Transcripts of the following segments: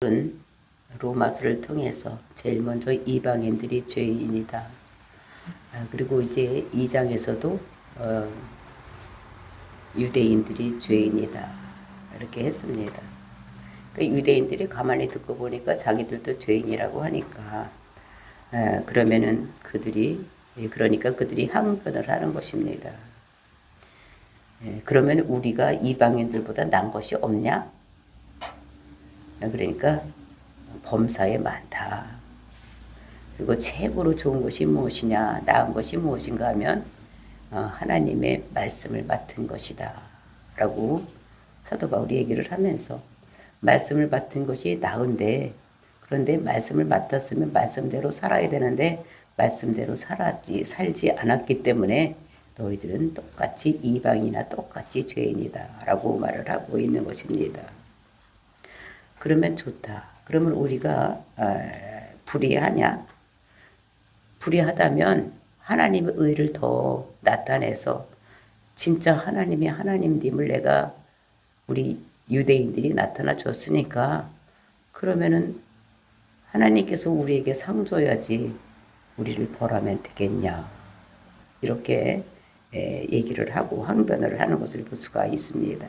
은 로마서를 통해서 제일 먼저 이방인들이 죄인이다. 그리고 이제 2장에서도 유대인들이 죄인이다. 이렇게 했습니다. 유대인들이 가만히 듣고 보니까 자기들도 죄인이라고 하니까 그러면은 그러니까 그들이 항변을 하는 것입니다. 그러면 우리가 이방인들보다 난 것이 없냐? 그러니까 범사에 많다. 그리고 최고로 좋은 것이 무엇이냐, 나은 것이 무엇인가 하면 하나님의 말씀을 맡은 것이다 라고 사도 바울이 얘기를 하면서, 말씀을 맡은 것이 나은데, 그런데 말씀을 맡았으면 말씀대로 살아야 되는데 말씀대로 살지 않았기 때문에 너희들은 똑같이 이방이나 똑같이 죄인이다 라고 말을 하고 있는 것입니다. 그러면 좋다. 그러면 우리가 불의하냐? 불의하다면 하나님의 의를 더 나타내서 진짜 하나님이 하나님임을 내가 우리 유대인들이 나타나 줬으니까 그러면은 하나님께서 우리에게 상 줘야지 우리를 벌하면 되겠냐. 이렇게 얘기를 하고 항변을 하는 것을 볼 수가 있습니다.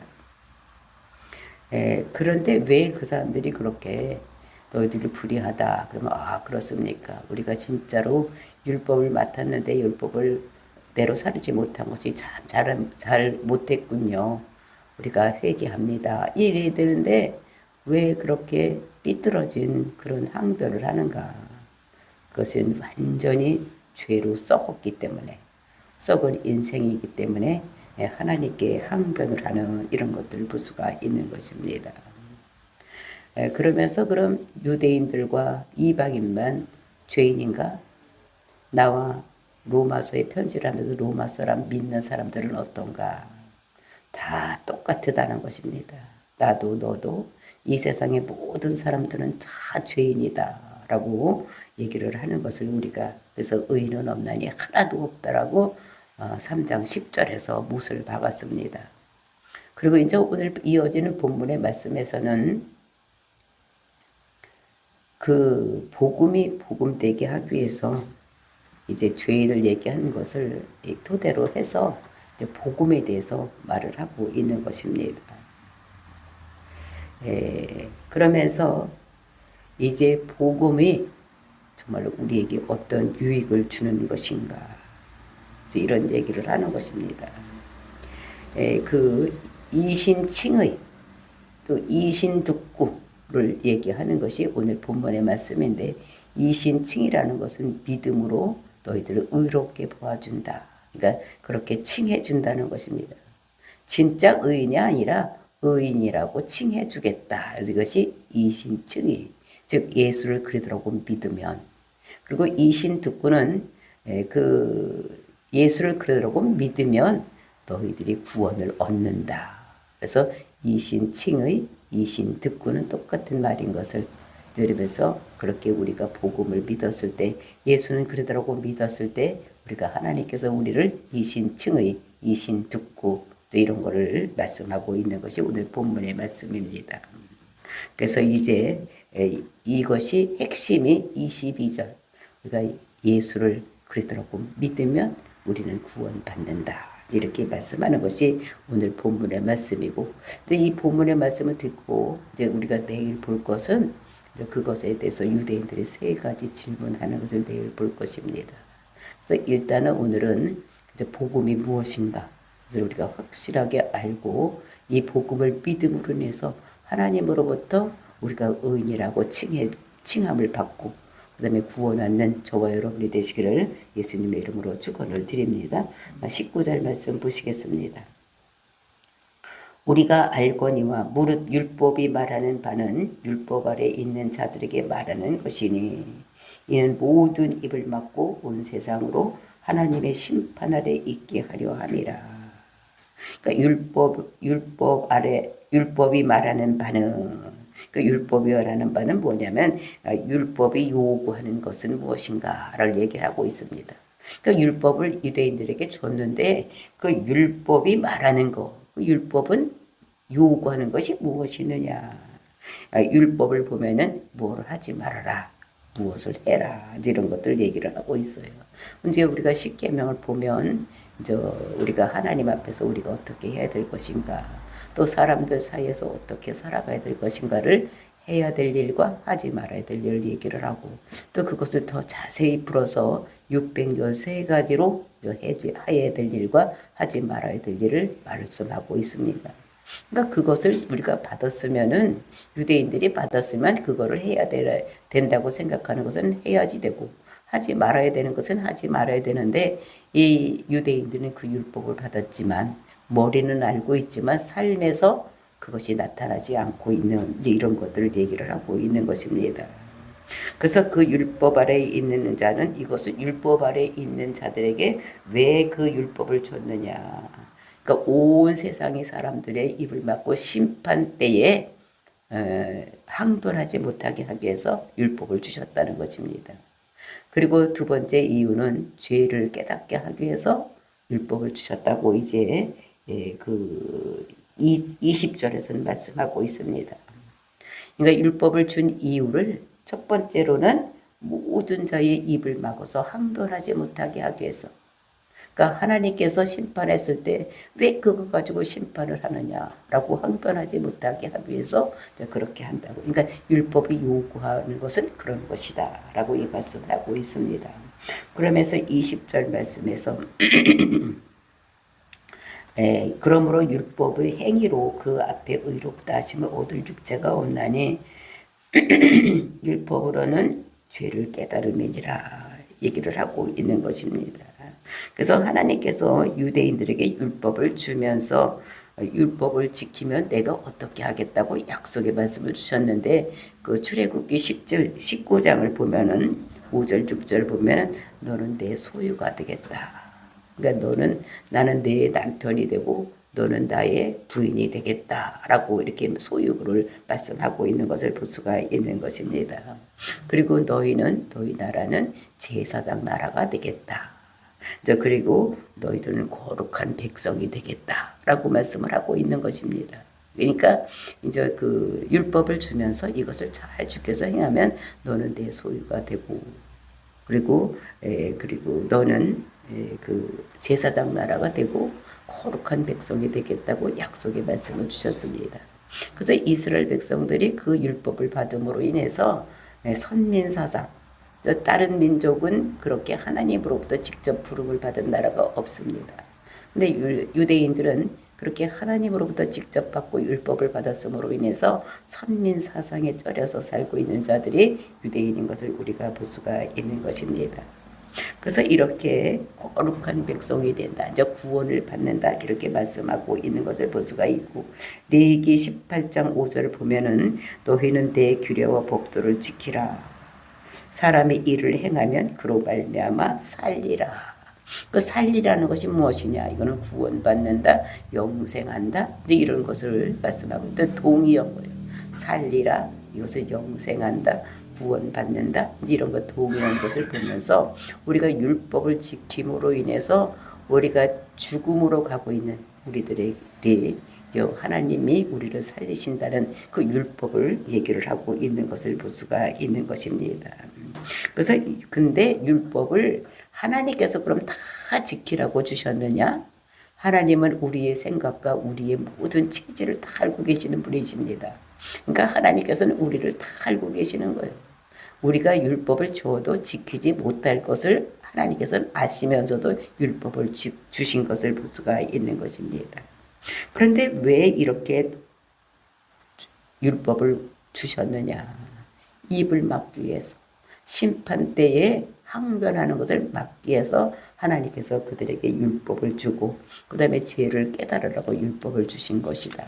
그런데 왜 그 사람들이 그렇게 너희들이 불의하다 그러면 그렇습니까? 우리가 진짜로 율법을 맡았는데 율법을 대로 살지 못한 것이 참 잘 못했군요. 우리가 회개합니다. 이래야 되는데 왜 그렇게 삐뚤어진 그런 항변을 하는가? 그것은 완전히 죄로 썩었기 때문에, 썩은 인생이기 때문에 하나님께 항변을 하는 이런 것들을 볼 수가 있는 것입니다. 그러면서 그럼 유대인들과 이방인만 죄인인가? 나와 로마서에 편지를 하면서 로마 사람 믿는 사람들은 어떤가? 다 똑같다는 것입니다. 나도 너도 이 세상의 모든 사람들은 다 죄인이다 라고 얘기를 하는 것을 우리가, 그래서 의인은 없나니 하나도 없다라고 3장 10절에서 못을 박았습니다. 그리고 이제 오늘 이어지는 본문의 말씀에서는 그 복음이 복음되게 하기 위해서 이제 죄인을 얘기하는 것을 토대로 해서 이제 복음에 대해서 말을 하고 있는 것입니다. 그러면서 이제 복음이 정말로 우리에게 어떤 유익을 주는 것인가, 이런 얘기를 하는 것입니다. 그 이신칭의 또 이신득구를 얘기하는 것이 오늘 본문의 말씀인데, 이신칭이라는 것은 믿음으로 너희들을 의롭게 보아준다. 그러니까 그렇게 칭해준다는 것입니다. 진짜 의인이 아니라 의인이라고 칭해주겠다. 이것이 이신칭의, 즉 예수를 그리스도라고 믿으면. 그리고 이신득구는 그 예수를 그리스도라고 믿으면 너희들이 구원을 얻는다. 그래서 이신칭의 이신득구는 똑같은 말인 것을 들으면서, 그렇게 우리가 복음을 믿었을 때, 예수는 그리스도라고 믿었을 때 우리가 하나님께서 우리를 이신칭의 이신득구 이런 거를 말씀하고 있는 것이 오늘 본문의 말씀입니다. 그래서 이제 이것이 핵심이 22절, 우리가 예수를 그리스도라고 믿으면 우리는 구원받는다. 이렇게 말씀하는 것이 오늘 본문의 말씀이고, 이 본문의 말씀을 듣고 이제 우리가 내일 볼 것은 이제 그것에 대해서 유대인들이 3가지 질문하는 것을 내일 볼 것입니다. 그래서 일단은 오늘은 이제 복음이 무엇인가, 그래서 우리가 확실하게 알고 이 복음을 믿음으로 인해서 하나님으로부터 우리가 의인이라고 칭함을 받고 그 다음에 구원 얻는 저와 여러분이 되시기를 예수님의 이름으로 축원을 드립니다. 19절 말씀 보시겠습니다. 우리가 알거니와 무릇 율법이 말하는 바는 율법 아래 있는 자들에게 말하는 것이니 이는 모든 입을 막고 온 세상으로 하나님의 심판 아래 있게 하려 함이라. 그러니까 율법이 말하는 바는, 그 율법이 말하는 바는 뭐냐면 율법이 요구하는 것은 무엇인가를 얘기하고 있습니다. 그 율법을 유대인들에게 줬는데 그 율법이 말하는 것, 그 율법은 요구하는 것이 무엇이느냐. 율법을 보면은 뭘 하지 말아라, 무엇을 해라, 이런 것들 얘기를 하고 있어요. 이제 우리가 십계명을 보면 이제 우리가 하나님 앞에서 우리가 어떻게 해야 될 것인가, 또 사람들 사이에서 어떻게 살아가야 될 것인가를 해야 될 일과 하지 말아야 될 일 얘기를 하고, 또 그것을 더 자세히 풀어서 613가지로 해야 될 일과 하지 말아야 될 일을 말씀하고 있습니다. 그러니까 그것을 우리가 받았으면은, 유대인들이 받았으면 그거를 해야 된다고 생각하는 것은 해야지 되고, 하지 말아야 되는 것은 하지 말아야 되는데, 이 유대인들은 그 율법을 받았지만 머리는 알고 있지만 삶에서 그것이 나타나지 않고 있는 이런 것들을 얘기를 하고 있는 것입니다. 그래서 그 율법 아래에 있는 자는, 이것은 율법 아래에 있는 자들에게 왜 그 율법을 줬느냐. 그러니까 온 세상의 사람들의 입을 막고 심판 때에 항변하지 못하게 하기 위해서 율법을 주셨다는 것입니다. 그리고 두 번째 이유는 죄를 깨닫게 하기 위해서 율법을 주셨다고 이제 그 20절에서는 말씀하고 있습니다. 그러니까 율법을 준 이유를 첫 번째로는 모든 자의 입을 막아서 항변하지 못하게 하기 위해서. 그러니까 하나님께서 심판했을 때 왜 그거 가지고 심판을 하느냐라고 항변하지 못하게 하기 위해서 그렇게 한다고. 그러니까 율법이 요구하는 것은 그런 것이다라고 이 말씀을 하고 있습니다. 그러면서 20절 말씀에서 그러므로 율법의 행위로 그 앞에 의롭다 하심을 얻을 육체가 없나니 율법으로는 죄를 깨달음이니라 얘기를 하고 있는 것입니다. 그래서 하나님께서 유대인들에게 율법을 주면서 율법을 지키면 내가 어떻게 하겠다고 약속의 말씀을 주셨는데, 그 출애굽기 10절, 19장을 보면은 5절, 6절 보면은 너는 내 소유가 되겠다. 그러니까 나는 내 남편이 되고 너는 나의 부인이 되겠다라고 이렇게 소유를 말씀하고 있는 것을 볼 수가 있는 것입니다. 그리고 너희 나라는 제사장 나라가 되겠다. 그리고 너희들은 거룩한 백성이 되겠다라고 말씀을 하고 있는 것입니다. 그러니까 이제 그 율법을 주면서 이것을 잘 지켜서 행하면 너는 내 소유가 되고, 그리고 너는 그 제사장 나라가 되고 거룩한 백성이 되겠다고 약속의 말씀을 주셨습니다. 그래서 이스라엘 백성들이 그 율법을 받음으로 인해서 선민사상, 다른 민족은 그렇게 하나님으로부터 직접 부름을 받은 나라가 없습니다. 근데 유대인들은 그렇게 하나님으로부터 직접 받고 율법을 받았음으로 인해서 선민사상에 쩔여서 살고 있는 자들이 유대인인 것을 우리가 볼 수가 있는 것입니다. 그래서 이렇게 거룩한 백성이 된다, 이제 구원을 받는다, 이렇게 말씀하고 있는 것을 볼 수가 있고, 레위기 18장 5절을 보면은 너희는 내 규례와 법도를 지키라. 사람이 일을 행하면 그로 말미암아 살리라. 그 살리라는 것이 무엇이냐? 이거는 구원받는다, 영생한다, 이제 이런 것을 말씀하고 있는데 동의한 거예요. 살리라, 이것을 영생한다, 구원받는다, 이런 것 동의한 것을 보면서 우리가 율법을 지킴으로 인해서 우리가 죽음으로 가고 있는 우리들에게 하나님이 우리를 살리신다는 그 율법을 얘기를 하고 있는 것을 볼 수가 있는 것입니다. 그래서 근데 율법을 하나님께서 그럼 다 지키라고 주셨느냐? 하나님은 우리의 생각과 우리의 모든 체질을 다 알고 계시는 분이십니다. 그러니까 하나님께서는 우리를 다 알고 계시는 거예요. 우리가 율법을 줘도 지키지 못할 것을 하나님께서는 아시면서도 율법을 주신 것을 볼 수가 있는 것입니다. 그런데 왜 이렇게 율법을 주셨느냐? 입을 막기 위해서, 심판 때에 항변하는 것을 막기 위해서 하나님께서 그들에게 율법을 주고 그 다음에 죄를 깨달으라고 율법을 주신 것이다.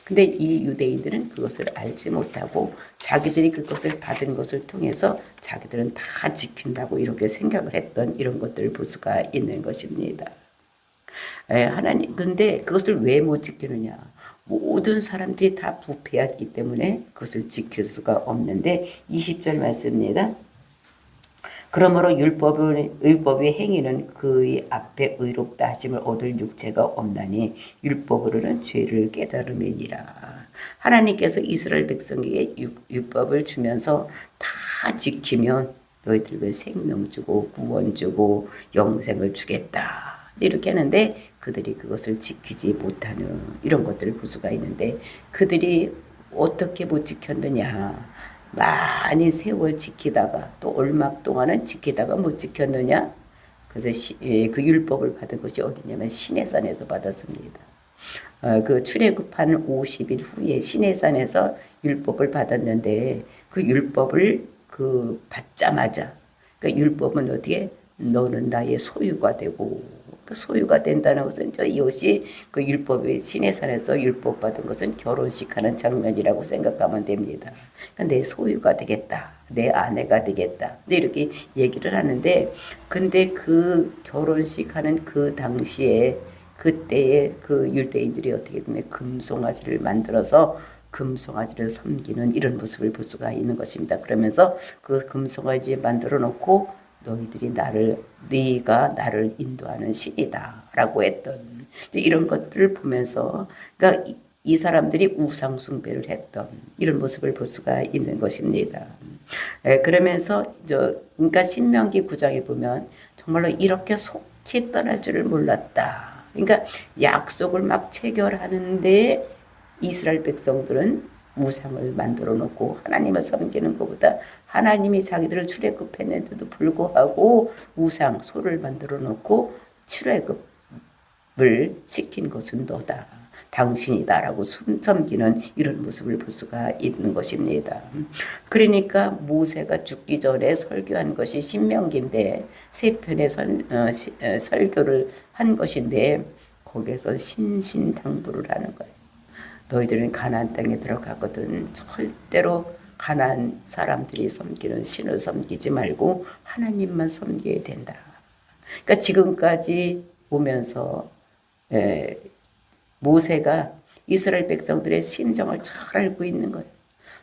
근데 이 유대인들은 그것을 알지 못하고 자기들이 그것을 받은 것을 통해서 자기들은 다 지킨다고 이렇게 생각을 했던 이런 것들을 볼 수가 있는 것입니다. 하나님, 근데 그것을 왜 못 지키느냐? 모든 사람들이 다 부패했기 때문에 그것을 지킬 수가 없는데 20절 말씀입니다. 그러므로 율법의 행위는 그의 앞에 의롭다 하심을 얻을 육체가 없나니 율법으로는 죄를 깨달음이니라. 하나님께서 이스라엘 백성에게 율법을 주면서 다 지키면 너희들에게 생명 주고 구원 주고 영생을 주겠다. 이렇게 하는데 그들이 그것을 지키지 못하는 이런 것들을 볼 수가 있는데 그들이 어떻게 못 지켰느냐. 많이 세월 지키다가 또 얼마 동안은 지키다가 못 지켰느냐. 그래서 그 율법을 받은 것이 어디냐면 시내산에서 받았습니다. 그 출애굽한 50일 후에 시내산에서 율법을 받았는데 그 율법을 받자마자 그 율법은 어떻게 너는 나의 소유가 되고 그 소유가 된다는 것은 이것이 그 율법의 시내산에서 율법 받은 것은 결혼식하는 장면이라고 생각하면 됩니다. 그러니까 내 소유가 되겠다. 내 아내가 되겠다. 이렇게 얘기를 하는데 근데 그 결혼식하는 그 당시에 그때에 그 유대인들이 어떻게 되면 금송아지를 만들어서 금송아지를 섬기는 이런 모습을 볼 수가 있는 것입니다. 그러면서 그 금송아지 만들어 놓고 네가 나를 인도하는 신이다라고 했던 이런 것들을 보면서 그러니까 이 사람들이 우상 숭배를 했던 이런 모습을 볼 수가 있는 것입니다. 그러면서 그러니까 신명기 9장에 보면 정말로 이렇게 속히 떠날 줄을 몰랐다. 그러니까 약속을 막 체결하는데 이스라엘 백성들은 우상을 만들어 놓고 하나님을 섬기는 것보다 하나님이 자기들을 출애굽했는데도 불구하고 우상 소를 만들어 놓고 출애굽을 시킨 것은 너다. 당신이다라고 섬기는 이런 모습을 볼 수가 있는 것입니다. 그러니까 모세가 죽기 전에 설교한 것이 신명기인데 세 편의 설교를 한 것인데 거기에서 신신당부를 하는 거예요. 너희들은 가나안 땅에 들어가거든 절대로 가나안 사람들이 섬기는 신을 섬기지 말고 하나님만 섬겨야 된다. 그러니까 지금까지 보면서 모세가 이스라엘 백성들의 심정을 잘 알고 있는 거예요.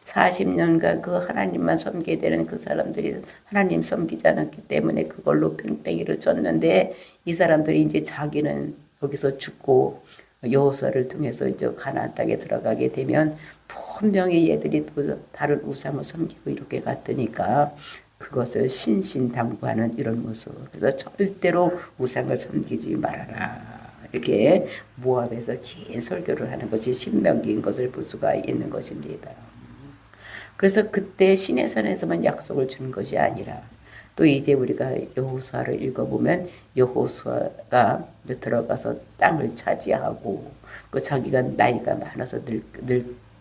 40년간 그 하나님만 섬기게 되는 그 사람들이 하나님 섬기지 않았기 때문에 그걸로 팽팽이를 쳤는데 이 사람들이 이제 자기는 거기서 죽고 여호수아를 통해서 이제 가나안 땅에 들어가게 되면 분명히 얘들이 또 다른 우상을 섬기고 이렇게 갔으니까 그것을 신신당부하는 이런 모습. 그래서 절대로 우상을 섬기지 말아라. 이렇게 모압에서 긴 설교를 하는 것이 신명기인 것을 볼 수가 있는 것입니다. 그래서 그때 시내산에서만 약속을 주는 것이 아니라 또 이제 우리가 여호수아를 읽어보면 여호수아가 들어가서 땅을 차지하고 그 자기가 나이가 많아서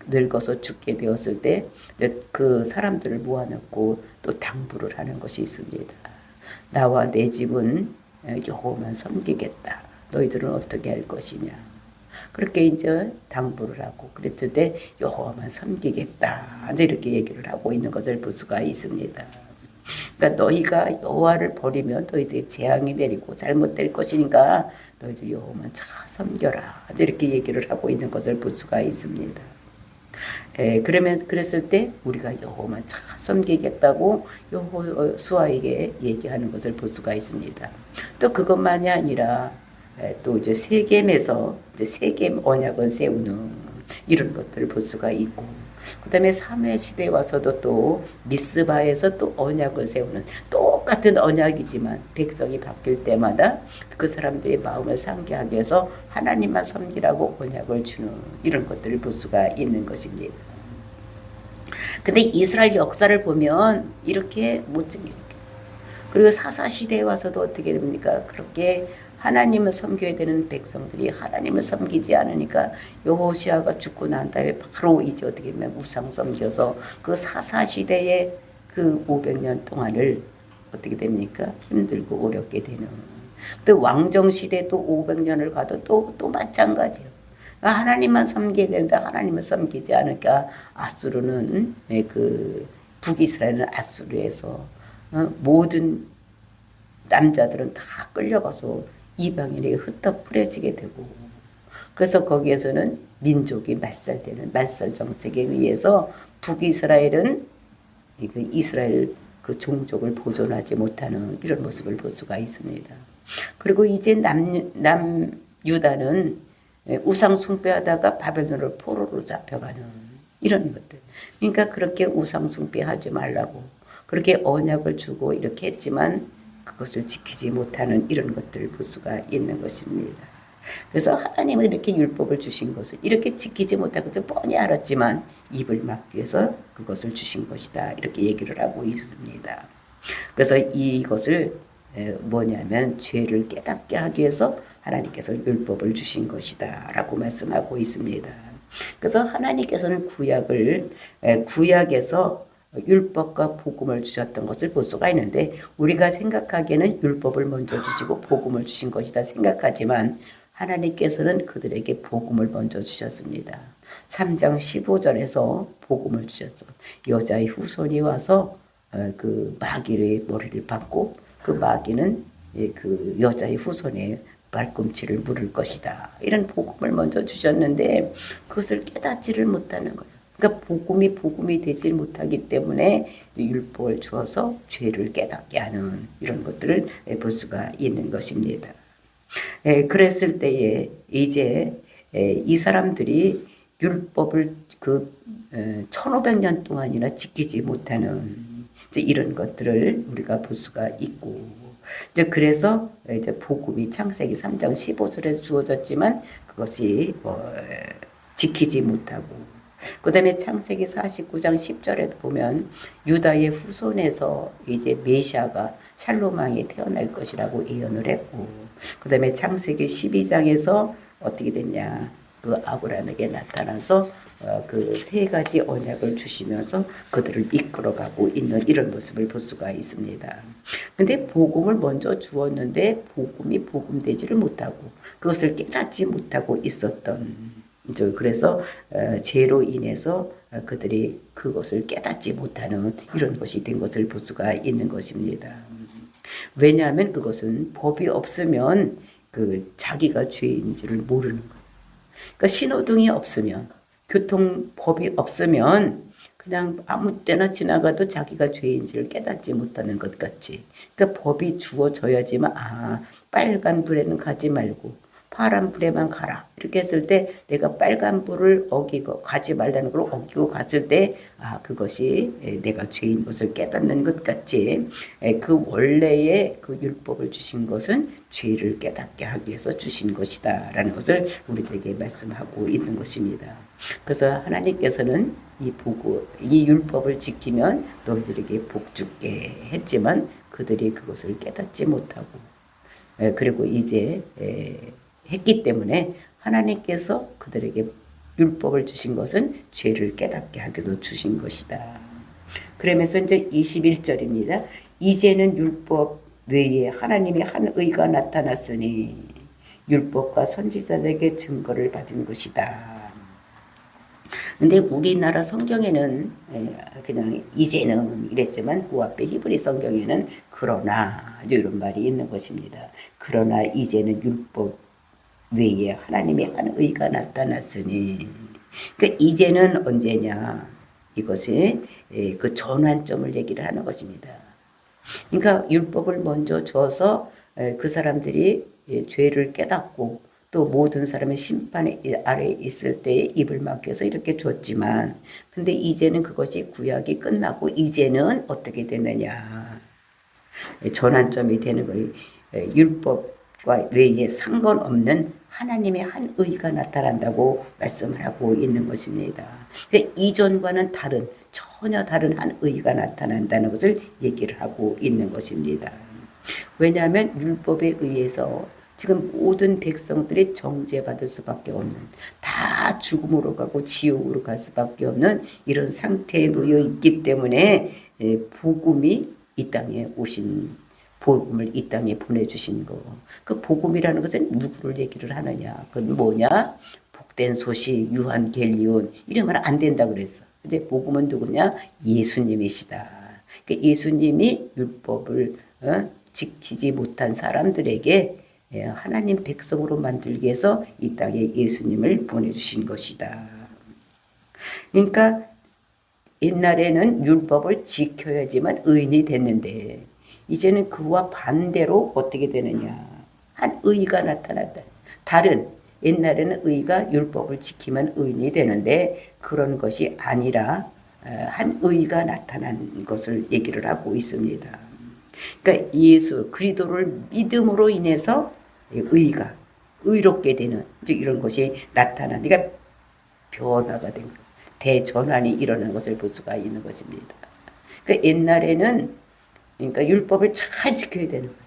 늙어서 죽게 되었을 때 그 사람들을 모아놓고 또 당부를 하는 것이 있습니다. 나와 내 집은 여호와만 섬기겠다. 너희들은 어떻게 할 것이냐. 그렇게 이제 당부를 하고 그랬을 때 여호와만 섬기겠다. 이제 이렇게 얘기를 하고 있는 것을 볼 수가 있습니다. 그러니까 너희가 여호와를 버리면 너희들의 재앙이 내리고 잘못될 것이니까 너희들 여호와만 잘 섬겨라. 이제 이렇게 얘기를 하고 있는 것을 볼 수가 있습니다. 그랬을 때 우리가 여호와만 잘 섬기겠다고 여호수아에게 얘기하는 것을 볼 수가 있습니다. 또 그것만이 아니라 또 이제 세겜에서 이제 세겜 언약을 세우는 이런 것들을 볼 수가 있고, 그 다음에 사무엘 시대에 와서도 또 미스바에서 또 언약을 세우는 똑같은 언약이지만 백성이 바뀔 때마다 그 사람들의 마음을 상기하기 위해서 하나님만 섬기라고 언약을 주는 이런 것들을 볼 수가 있는 것입니다. 근데 이스라엘 역사를 보면 이렇게 못지게 그리고 사사 시대에 와서도 어떻게 됩니까? 그렇게 하나님을 섬겨야 되는 백성들이 하나님을 섬기지 않으니까 여호시아가 죽고 난 다음에 바로 이제 어떻게 보면 우상 섬겨서 그 사사 시대의 그 500년 동안을 어떻게 됩니까? 힘들고 어렵게 되는. 또 왕정 시대도 500년을 가도 또 마찬가지예요. 하나님만 섬겨야 되는데 하나님을 섬기지 않으니까 아수르는 그 북이스라엘은 아수르에서 모든 남자들은 다 끌려가서 이방인에게 흩어뿌려지게 되고, 그래서 거기에서는 민족이 말살 정책에 의해서 북이스라엘은 그 이스라엘 그 종족을 보존하지 못하는 이런 모습을 볼 수가 있습니다. 그리고 이제 남유다는 우상 숭배하다가 바벨론으로 포로로 잡혀가는 이런 것들. 그러니까 그렇게 우상 숭배하지 말라고 그렇게 언약을 주고 이렇게 했지만 그것을 지키지 못하는 이런 것들을 볼 수가 있는 것입니다. 그래서 하나님은 이렇게 율법을 주신 것을 이렇게 지키지 못하고 뻔히 알았지만 입을 막기 위해서 그것을 주신 것이다. 이렇게 얘기를 하고 있습니다. 그래서 이것을 뭐냐면 죄를 깨닫게 하기 위해서 하나님께서 율법을 주신 것이다 라고 말씀하고 있습니다. 그래서 하나님께서는 구약에서 율법과 복음을 주셨던 것을 볼 수가 있는데 우리가 생각하기에는 율법을 먼저 주시고 복음을 주신 것이다 생각하지만 하나님께서는 그들에게 복음을 먼저 주셨습니다. 3장 15절에서 복음을 주셨어. 여자의 후손이 와서 그 마귀의 머리를 받고 그 마귀는 그 여자의 후손의 발꿈치를 물을 것이다. 이런 복음을 먼저 주셨는데 그것을 깨닫지를 못하는 거예요. 그러니까 복음이 되지 못하기 때문에 율법을 주어서 죄를 깨닫게 하는 이런 것들을 볼 수가 있는 것입니다. 그랬을 때에 이제 이 사람들이 율법을 1500년 동안이나 지키지 못하는 이제 이런 것들을 우리가 볼 수가 있고 이제 그래서 이제 복음이 창세기 3장 15절에 주어졌지만 그것이 지키지 못하고 그 다음에 창세기 49장 10절에 보면 유다의 후손에서 이제 메시아가 샬롬왕이 태어날 것이라고 예언을 했고 그 다음에 창세기 12장에서 어떻게 됐냐 그 아브라함에게 나타나서 그 세 가지 언약을 주시면서 그들을 이끌어가고 있는 이런 모습을 볼 수가 있습니다. 근데 복음을 먼저 주었는데 복음이 복음되지를 못하고 그것을 깨닫지 못하고 있었던 그래서 죄로 인해서 그들이 그것을 깨닫지 못하는 이런 것이 된 것을 볼 수가 있는 것입니다. 왜냐하면 그것은 법이 없으면 그 자기가 죄인지를 모르는 거예요. 그러니까 신호등이 없으면 교통법이 없으면 그냥 아무 때나 지나가도 자기가 죄인지를 깨닫지 못하는 것 같지. 그러니까 법이 주어져야지만 빨간 불에는 가지 말고 파란 불에만 가라. 이렇게 했을 때 내가 빨간 불을 어기고 가지 말라는 걸 어기고 갔을 때 그것이 내가 죄인 것을 깨닫는 것 같지. 그 원래의 그 율법을 주신 것은 죄를 깨닫게 하기 위해서 주신 것이다 라는 것을 우리들에게 말씀하고 있는 것입니다. 그래서 하나님께서는 이 율법을 지키면 너희들에게 복 주게 했지만 그들이 그것을 깨닫지 못하고 그리고 이제 했기 때문에 하나님께서 그들에게 율법을 주신 것은 죄를 깨닫게 하기도 주신 것이다. 그러면서 이제 21절입니다. 이제는 율법 외에 하나님의 한 의가 나타났으니 율법과 선지자들에게 증거를 받은 것이다. 근데 우리나라 성경에는 그냥 이제는 이랬지만 그 앞에 히브리 성경에는 그러나 이런 말이 있는 것입니다. 그러나 이제는 율법 외에 하나님의 한 의가 나타났으니 그러니까 이제는 언제냐 이것이 그 전환점을 얘기를 하는 것입니다. 그러니까 율법을 먼저 줘서 그 사람들이 죄를 깨닫고 또 모든 사람의 심판 아래에 있을 때에 입을 막혀서 이렇게 줬지만 근데 이제는 그것이 구약이 끝나고 이제는 어떻게 되느냐 전환점이 되는 거예요. 율법과 외에 상관없는 하나님의 한 의가 나타난다고 말씀을 하고 있는 것입니다. 근데 이전과는 전혀 다른 한 의가 나타난다는 것을 얘기를 하고 있는 것입니다. 왜냐하면 율법에 의해서 지금 모든 백성들이 정죄받을 수밖에 없는 다 죽음으로 가고 지옥으로 갈 수밖에 없는 이런 상태에 놓여 있기 때문에 복음이 이 땅에 오신 복음을 이 땅에 보내주신 거. 그 복음이라는 것은 누구를 얘기를 하느냐. 그건 뭐냐? 복된 소식, 유한겔리온 이러면 안 된다 그랬어. 이제 복음은 누구냐? 예수님이시다. 그러니까 예수님이 율법을 지키지 못한 사람들에게 하나님 백성으로 만들기 위해서 이 땅에 예수님을 보내주신 것이다. 그러니까 옛날에는 율법을 지켜야지만 의인이 됐는데 이제는 그와 반대로 어떻게 되느냐. 한 의가 나타났다. 다른 옛날에는 의가 율법을 지키면 의인이 되는데 그런 것이 아니라 한 의가 나타난 것을 얘기를 하고 있습니다. 그러니까 예수 그리스도를 믿음으로 인해서 의가 의롭게 되는 이런 것이 나타난 그러니까 변화가 된 것, 대전환이 일어나는 것을 볼 수가 있는 것입니다. 그러니까 옛날에는 그러니까 율법을 잘 지켜야 되는 거예요.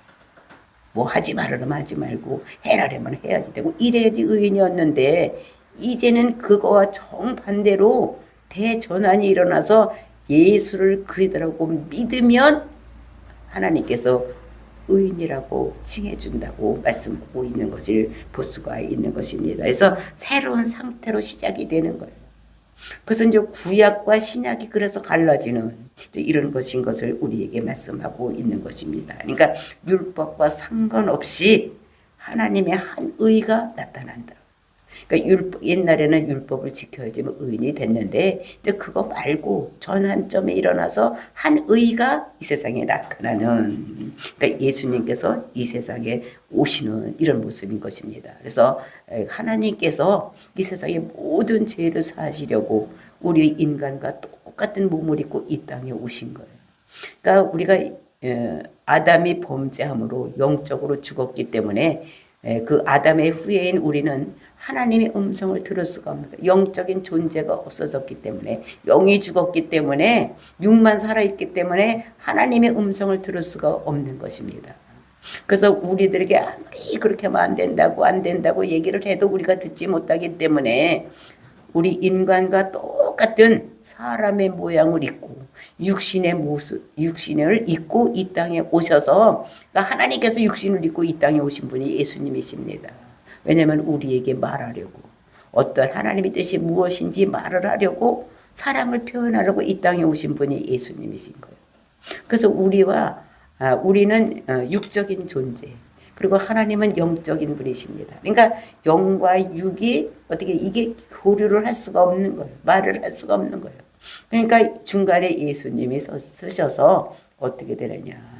뭐 하지 말으면 하지 말고 해라려면 해야지 되고 이래야지 의인이었는데 이제는 그거와 정반대로 대전환이 일어나서 예수를 그리스도라고 믿으면 하나님께서 의인이라고 칭해준다고 말씀하고 있는 것을 볼 수가 있는 것입니다. 그래서 새로운 상태로 시작이 되는 거예요. 그래서 이제 구약과 신약이 그래서 갈라지는 이런 것인 것을 우리에게 말씀하고 있는 것입니다. 그러니까 율법과 상관없이 하나님의 한 의가 나타난다. 그러니까 옛날에는 율법을 지켜야지만 의인이 됐는데 이제 그거 말고 전환점에 일어나서 한 의가 이 세상에 나타나는 그러니까 예수님께서 이 세상에 오시는 이런 모습인 것입니다. 그래서 하나님께서 이 세상의 모든 죄를 사하시려고 우리 인간과 똑같은 몸을 입고 이 땅에 오신 거예요. 그러니까 우리가 아담이 범죄함으로 영적으로 죽었기 때문에 그 아담의 후예인 우리는 하나님의 음성을 들을 수가 없는 거예요. 영적인 존재가 없어졌기 때문에 영이 죽었기 때문에 육만 살아있기 때문에 하나님의 음성을 들을 수가 없는 것입니다. 그래서 우리들에게 아무리 그렇게 하면 안 된다고 얘기를 해도 우리가 듣지 못하기 때문에 우리 인간과 똑같은 사람의 모양을 입고 육신의 모습, 육신을 입고 이 땅에 오셔서 그러니까 하나님께서 육신을 입고 이 땅에 오신 분이 예수님이십니다. 왜냐하면 우리에게 말하려고 어떤 하나님의 뜻이 무엇인지 말을 하려고 사랑을 표현하려고 이 땅에 오신 분이 예수님이신 거예요. 그래서 우리는 육적인 존재 그리고 하나님은 영적인 분이십니다. 그러니까 영과 육이 어떻게 이게 교류를 할 수가 없는 거예요. 말을 할 수가 없는 거예요. 그러니까 중간에 예수님이 쓰셔서 어떻게 되느냐.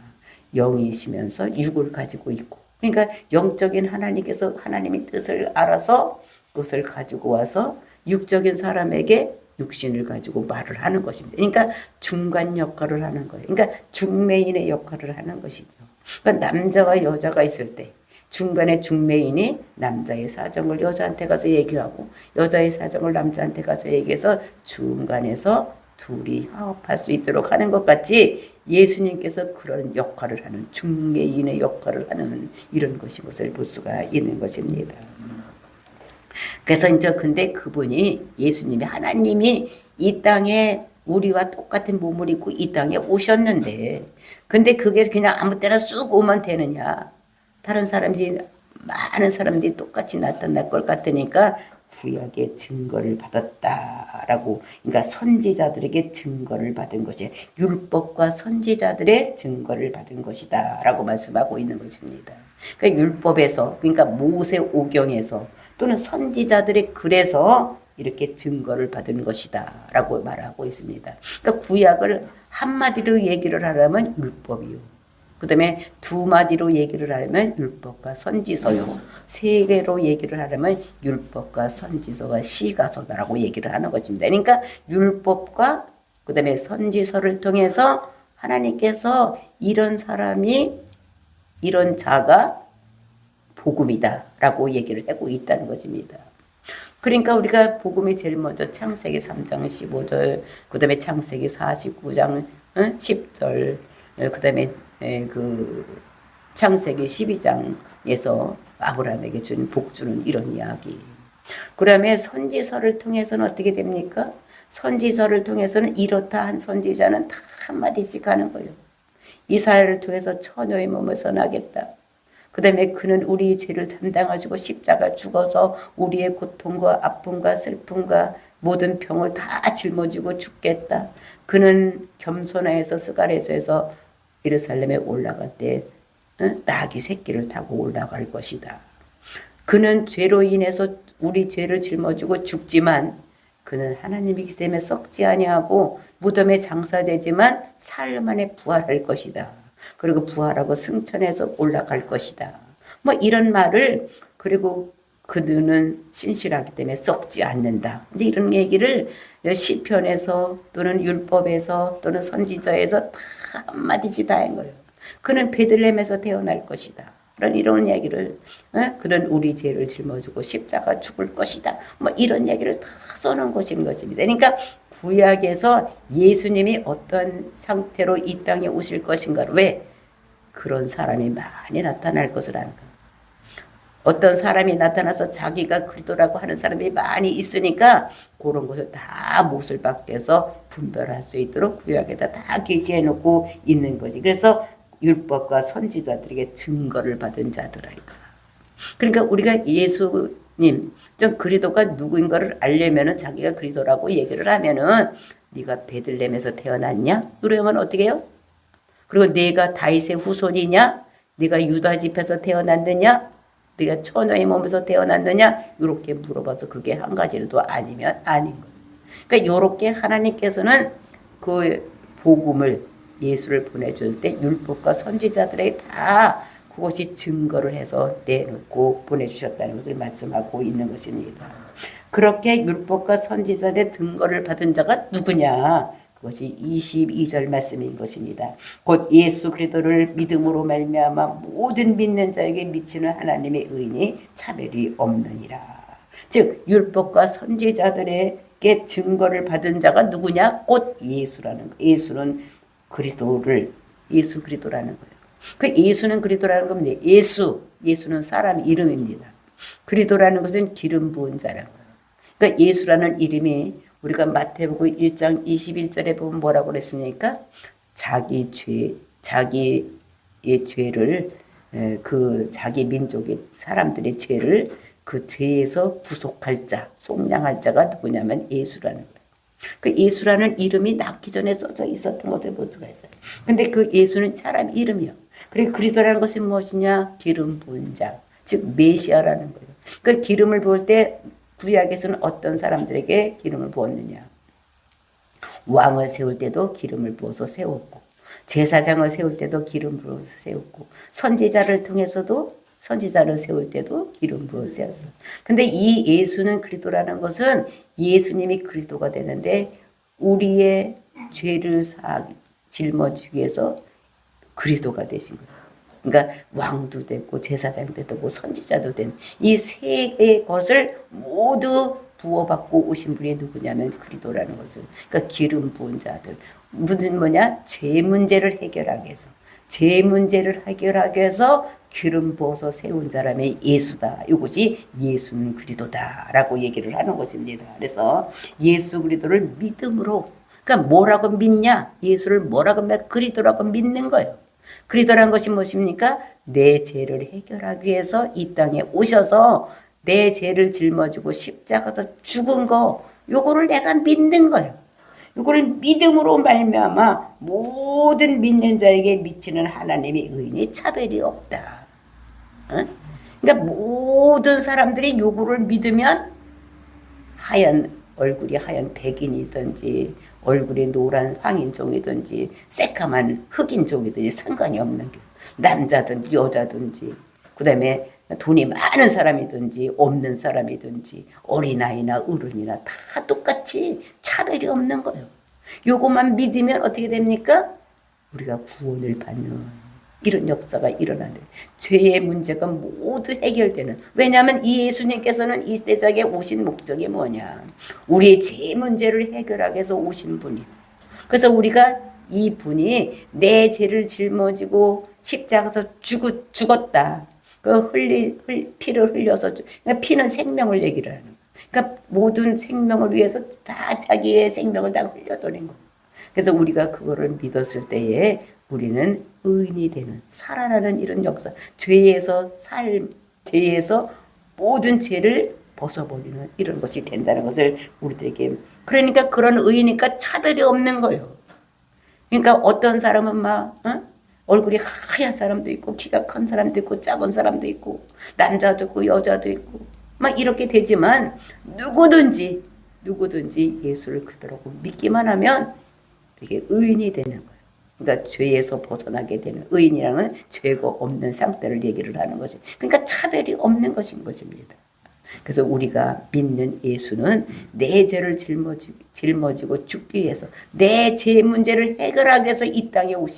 영이시면서 육을 가지고 있고 그러니까 영적인 하나님께서 하나님의 뜻을 알아서 그것을 가지고 와서 육적인 사람에게 육신을 가지고 말을 하는 것입니다. 그러니까 중간 역할을 하는 거예요. 그러니까 중매인의 역할을 하는 것이죠. 그러니까 남자와 여자가 있을 때 중간에 중매인이 남자의 사정을 여자한테 가서 얘기하고 여자의 사정을 남자한테 가서 얘기해서 중간에서 둘이 화합할 수 있도록 하는 것 같이 예수님께서 그런 역할을 하는 중매인의 역할을 하는 이런 것을 볼 수가 있는 것입니다. 그래서 이제 근데 그분이 예수님이 하나님이 이 땅에 우리와 똑같은 몸을 입고 이 땅에 오셨는데 근데 그게 그냥 아무 때나 쑥 오면 되느냐. 많은 사람들이 똑같이 나타날 것 같으니까 구약의 증거를 받았다라고 그러니까 선지자들에게 증거를 받은 것이 율법과 선지자들의 증거를 받은 것이다 라고 말씀하고 있는 것입니다. 그러니까 율법에서 그러니까 모세오경에서 또는 선지자들의 글에서 이렇게 증거를 받은 것이다 라고 말하고 있습니다. 그러니까 구약을 한마디로 얘기를 하려면 율법이요. 그 다음에 두 마디로 얘기를 하려면 율법과 선지서요. 세 개로 얘기를 하려면 율법과 선지서와 시가서다라고 얘기를 하는 것입니다. 그러니까 율법과 그 다음에 선지서를 통해서 하나님께서 이런 사람이 이런 자가 복음이다 라고 얘기를 하고 있다는 것입니다. 그러니까 우리가 복음이 제일 먼저 창세기 3장 15절 그 다음에 창세기 49장 10절 그 다음에 그 창세기 12장에서 아브라함에게 준 복주는 이런 이야기. 그 다음에 선지서를 통해서는 어떻게 됩니까? 선지서를 통해서는 이렇다 한 선지자는 다 한마디씩 하는 거예요. 이사야를 통해서 처녀의 몸을 선하겠다. 그 다음에 그는 우리의 죄를 담당하시고 십자가 죽어서 우리의 고통과 아픔과 슬픔과 모든 병을 다 짊어지고 죽겠다. 그는 겸손하여서 스가랴서에서 예루살렘에 올라갈 때 나귀 새끼를 타고 올라갈 것이다. 그는 죄로 인해서 우리 죄를 짊어지고 죽지만 그는 하나님이기 때문에 썩지 아니하고 무덤에 장사되지만 사흘 만에 부활할 것이다. 그리고 부활하고 승천해서 올라갈 것이다. 뭐 이런 말을, 그리고 그들은 신실하기 때문에 썩지 않는다. 이제 이런 얘기를 시편에서 또는 율법에서 또는 선지자에서 다 한마디씩 다 한 거예요. 그는 베들레헴에서 태어날 것이다. 이런 얘기를, 그런 우리 죄를 짊어지고 십자가 죽을 것이다. 뭐 이런 얘기를 다 써놓은 것입니다. 그러니까 구약에서 예수님이 어떤 상태로 이 땅에 오실 것인가를, 왜? 그런 사람이 많이 나타날 것을 아는 거예요. 어떤 사람이 나타나서 자기가 그리스도라고 하는 사람이 많이 있으니까 그런 것을 다 못을 밖에서 분별할 수 있도록 구약에다 다 게시해 놓고 있는 거지. 그래서 율법과 선지자들에게 증거를 받은 자들아이가. 그러니까 우리가 예수님, 좀 그리스도가 누구인가를 알려면은, 자기가 그리스도라고 얘기를 하면은, 네가 베들레헴에서 태어났냐? 그러면 어떻게 해요? 그리고 네가 다윗의 후손이냐? 네가 유다 집에서 태어났느냐? 네가 처녀의 몸에서 태어났느냐? 이렇게 물어봐서 그게 한 가지라도 아니면 아닌 거예요. 그러니까 이렇게 하나님께서는 그 복음을, 예수를 보내줄 때 율법과 선지자들에게 다 그것이 증거를 해서 내놓고 보내주셨다는 것을 말씀하고 있는 것입니다. 그렇게 율법과 선지자들의 증거를 받은 자가 누구냐? 그것이 22절 말씀인 것입니다. 곧 예수 그리스도를 믿음으로 말미암아 모든 믿는 자에게 미치는 하나님의 의인이 차별이 없느니라. 즉 율법과 선지자들에게 증거를 받은 자가 누구냐? 곧 예수라는 거. 예수는 그리스도를, 예수 그리스도라는 거예요. 그 예수는 그리스도라는 겁니다. 예수는 사람 이름입니다. 그리스도라는 것은 기름 부은 자라는 거예요. 그러니까 예수라는 이름이, 우리가 마태복음 1장 21절에 보면 뭐라고 그랬습니까? 자기의 죄를, 그 자기 민족의 사람들의 죄를, 그 죄에서 구속할 자, 속량할 자가 누구냐면 예수라는 거예요. 그 예수라는 이름이 낳기 전에 써져 있었던 것을 볼 수가 있어요. 근데 그 예수는 사람 이름이요. 그리고 그리스도라는 것이 무엇이냐? 기름 부은 자, 즉 메시아라는 거예요. 그 기름을 부을 때 구약에서는 어떤 사람들에게 기름을 부었느냐? 왕을 세울 때도 기름을 부어서 세웠고, 제사장을 세울 때도 기름 부어서 세웠고, 선지자를 통해서도, 선지자를 세울 때도 기름 부어서 세웠어. 근데 이 예수는 그리스도라는 것은 예수님이 그리스도가 되는데 우리의 죄를 짊어지기 위해서 그리스도가 되신 거예요. 그러니까 왕도 되고 제사장도 되고 선지자도 된 이 세 개의 것을 모두 부어받고 오신 분이 누구냐면 그리스도라는 것을, 그러니까 기름 부은 자들, 무슨 뭐냐? 죄 문제를 해결하기 위해서, 죄 문제를 해결하기 위해서 기름 부어서 세운 사람이 예수다. 이것이 예수는 그리스도다라고 얘기를 하는 것입니다. 그래서 예수 그리스도를 믿음으로, 그러니까 뭐라고 믿냐? 예수를 뭐라고 믿냐? 그리스도라고 믿는 거예요. 그리스도라는 것이 무엇입니까? 내 죄를 해결하기 위해서 이 땅에 오셔서 내 죄를 짊어지고 십자가에서 죽은 거, 요거를 내가 믿는 거예요. 요거를 믿음으로 말미암아 모든 믿는 자에게 미치는 하나님의 의인이 차별이 없다. 그러니까 모든 사람들이 요거를 믿으면 얼굴이 하얀 백인이든지 얼굴이 노란 황인종이든지 새까만 흑인종이든지 상관이 없는 게, 남자든지 여자든지, 그 다음에 돈이 많은 사람이든지 없는 사람이든지 어린아이나 어른이나 다 똑같이 차별이 없는 거예요. 요것만 믿으면 어떻게 됩니까? 우리가 구원을 받는 이런 역사가 일어나는, 죄의 문제가 모두 해결되는. 왜냐하면 이 예수님께서는 이 세상에 오신 목적이 뭐냐? 우리의 죄 문제를 해결하기 위해서 오신 분이에요. 그래서 우리가 이 분이 내 죄를 짊어지고 십자가에서 죽었다. 피를 흘려서, 그러니까 피는 생명을 얘기를 하는 거예요. 그러니까 모든 생명을 위해서 다 자기의 생명을 다 흘려버린 거예요. 그래서 우리가 그거를 믿었을 때에 우리는 의인이 되는, 살아나는 이런 역사, 죄에서 모든 죄를 벗어버리는 이런 것이 된다는 것을 우리들에게, 그러니까 그런 의인이니까 차별이 없는 거예요. 그러니까 어떤 사람은 막 얼굴이 하얀 사람도 있고 키가 큰 사람도 있고 작은 사람도 있고 남자도 있고 여자도 있고 막 이렇게 되지만 누구든지 예수를 그대로 믿기만 하면 이게 의인이 되는 거예요. 그러니까 죄에서 벗어나게 되는 의인이라는 죄가 없는 상태를 얘기를 하는 것이. 그러니까 차별이 없는 것인 것입니다. 그래서 우리가 믿는 예수는 내 죄를 짊어지고 죽기 위해서 내 죄 문제를 해결하기 위해서 이 땅에 오신